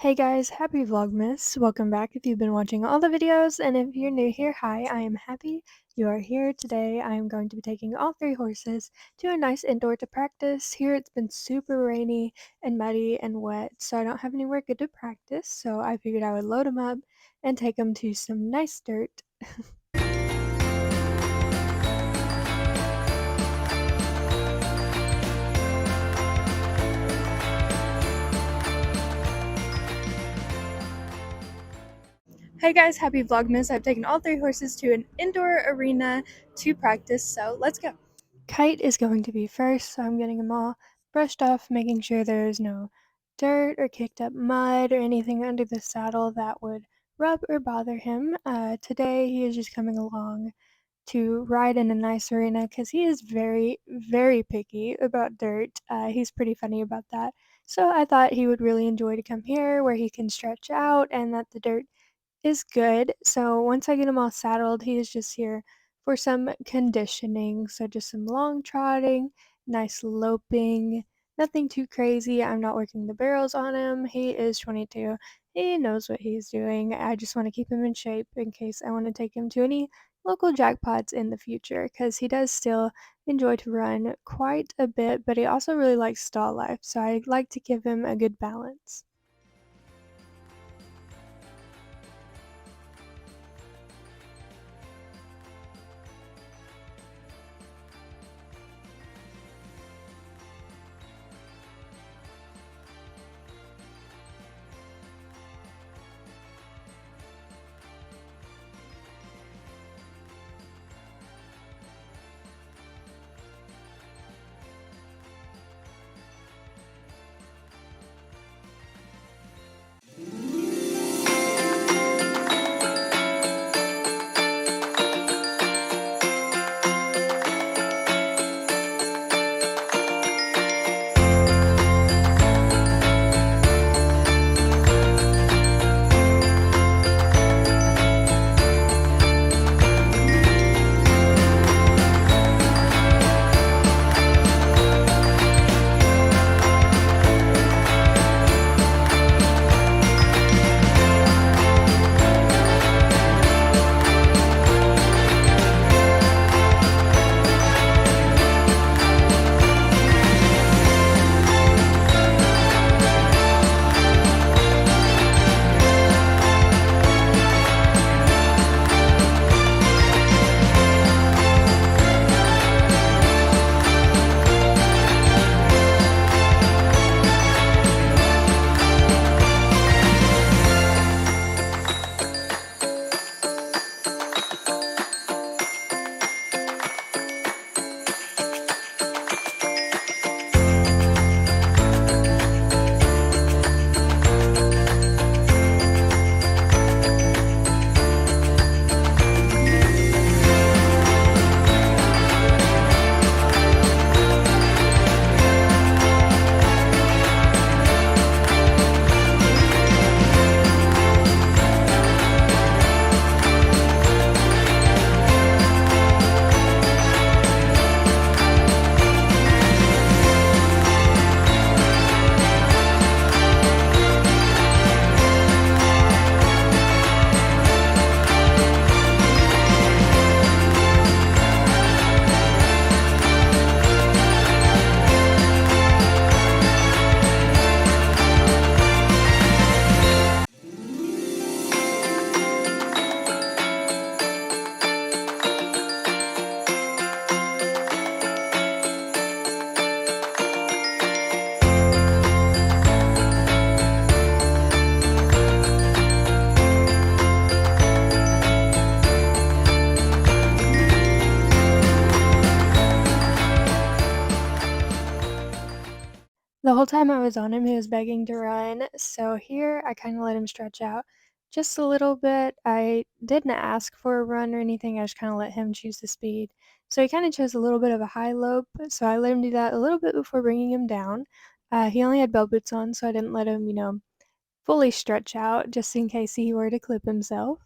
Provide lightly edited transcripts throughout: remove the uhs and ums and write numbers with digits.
Hey guys, happy Vlogmas. Welcome back if you've been watching all the videos, and if you're new here, hi, I am happy you are here. Today I am going to be taking all three horses to a nice indoor to practice. Here it's been super rainy and muddy and wet, so I don't have anywhere good to practice, so I figured I would load them up and take them to some nice dirt. Hey guys, happy Vlogmas. I've taken all three horses to an indoor arena to practice, so let's go. Kite is going to be first, so I'm getting them all brushed off, making sure there's no dirt or kicked up mud or anything under the saddle that would rub or bother him. Today he is just coming along to ride in a nice arena because he is very, very picky about dirt. He's pretty funny about that. So I thought he would really enjoy to come here where he can stretch out and that the dirt is good. So once I get him all saddled, he is just here for some conditioning. So just some long trotting, nice loping, nothing too crazy. I'm not working the barrels on him. He is 22. He knows what he's doing. I just want to keep him in shape in case I want to take him to any local jackpots in the future because he does still enjoy to run quite a bit, but he also really likes stall life. So I like to give him a good balance. The whole time I was on him, he was begging to run, so here I kinda let him stretch out just a little bit. I didn't ask for a run or anything, I just kinda let him choose the speed. So he kinda chose a little bit of a high lope, so I let him do that a little bit before bringing him down. He only had bell boots on, so I didn't let him, fully stretch out just in case he were to clip himself.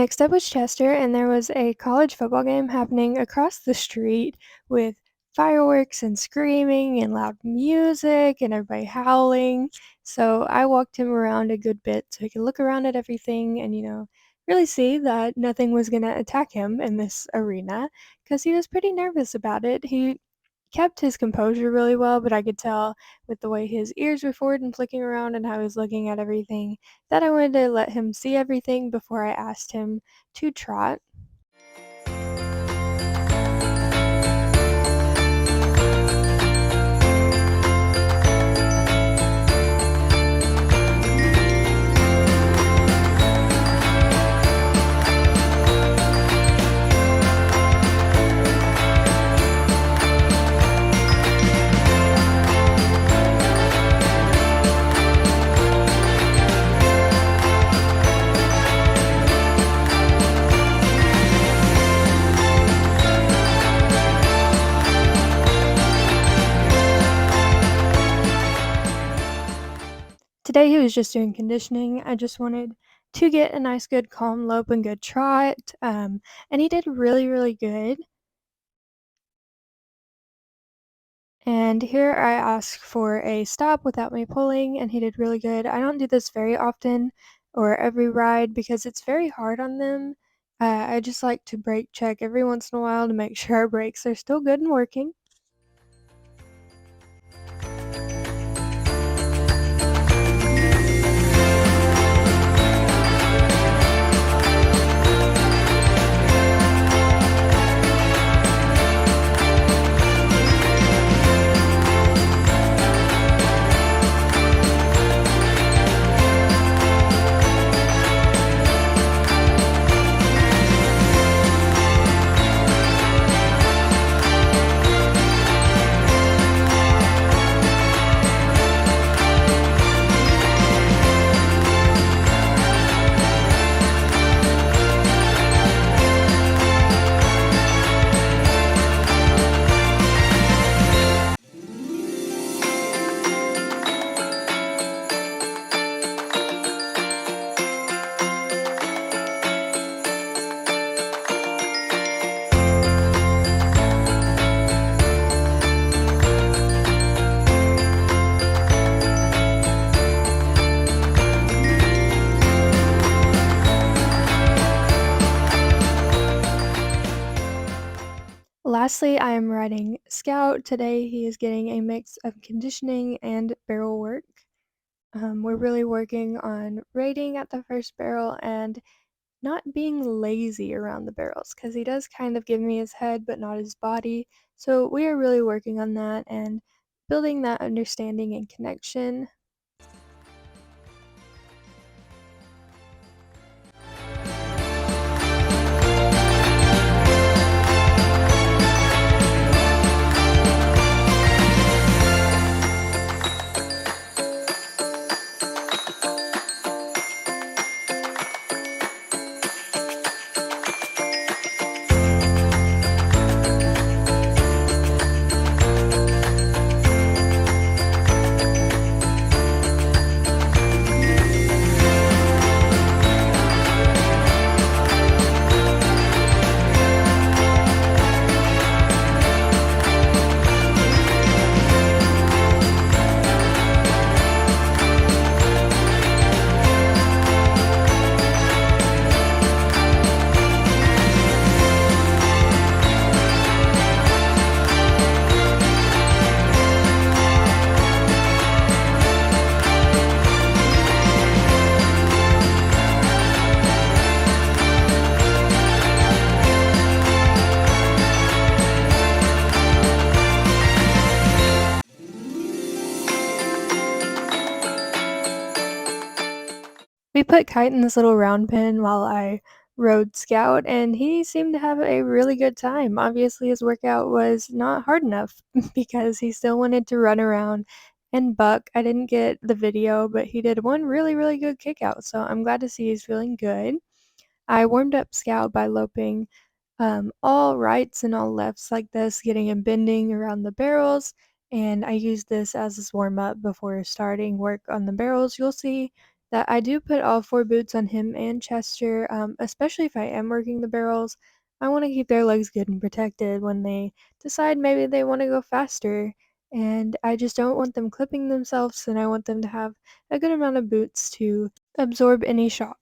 Next up was Chester, and there was a college football game happening across the street with fireworks and screaming and loud music and everybody howling. So I walked him around a good bit so he could look around at everything and, really see that nothing was going to attack him in this arena because he was pretty nervous about it. He kept his composure really well, but I could tell with the way his ears were forward and flicking around and how he was looking at everything that I wanted to let him see everything before I asked him to trot. Today he was just doing conditioning. I just wanted to get a nice, good, calm lope and good trot, and he did really, really good. And here I asked for a stop without me pulling, and he did really good. I don't do this very often or every ride because it's very hard on them. I just like to brake check every once in a while to make sure our brakes are still good and working. Lastly, I am riding Scout. Today he is getting a mix of conditioning and barrel work. We're really working on rating at the first barrel and not being lazy around the barrels because he does kind of give me his head but not his body. So we are really working on that and building that understanding and connection. We put Kite in this little round pen while I rode Scout, and he seemed to have a really good time. Obviously, his workout was not hard enough because he still wanted to run around and buck. I didn't get the video, but he did one really, really good kick out, so I'm glad to see he's feeling good. I warmed up Scout by loping all rights and all lefts like this, getting him bending around the barrels, and I used this as his warm-up before starting work on the barrels. You'll see that I do put all 4 boots on him and Chester, especially if I am working the barrels. I wanna keep their legs good and protected when they decide maybe they wanna go faster, and I just don't want them clipping themselves, and I want them to have a good amount of boots to absorb any shock.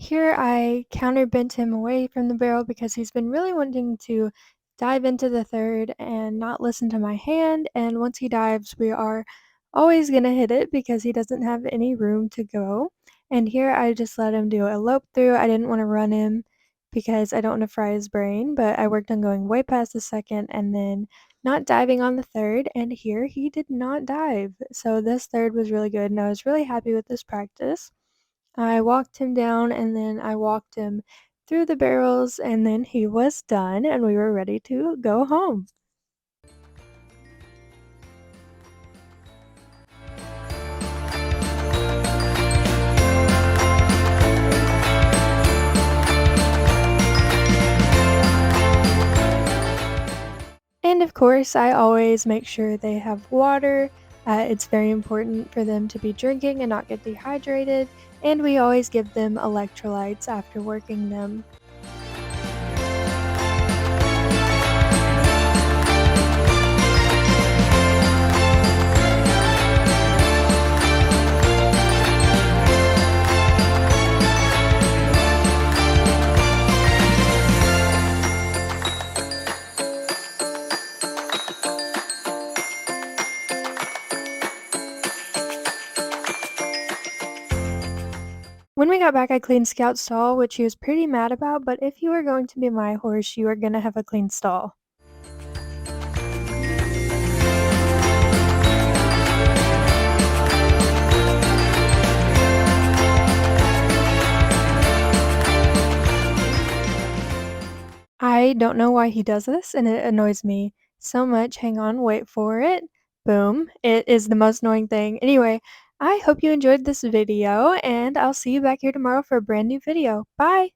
Here I counterbent him away from the barrel because he's been really wanting to dive into the third and not listen to my hand, and once he dives, we are always gonna hit it because he doesn't have any room to go. And here I just let him do a lope through. I didn't wanna run him because I don't wanna fry his brain, but I worked on going way past the second and then not diving on the third, and here he did not dive. So this third was really good, and I was really happy with this practice. I walked him down and then I walked him through the barrels and then he was done and we were ready to go home. And of course, I always make sure they have water. It's very important for them to be drinking and not get dehydrated. And we always give them electrolytes after working them. When we got back, I cleaned Scout's stall, which he was pretty mad about, but if you are going to be my horse, you are gonna have a clean stall. I I don't know why he does this, and it annoys me so much. Hang on, wait for it. Boom. It is the most annoying thing. Anyway, I hope you enjoyed this video, and I'll see you back here tomorrow for a brand new video. Bye!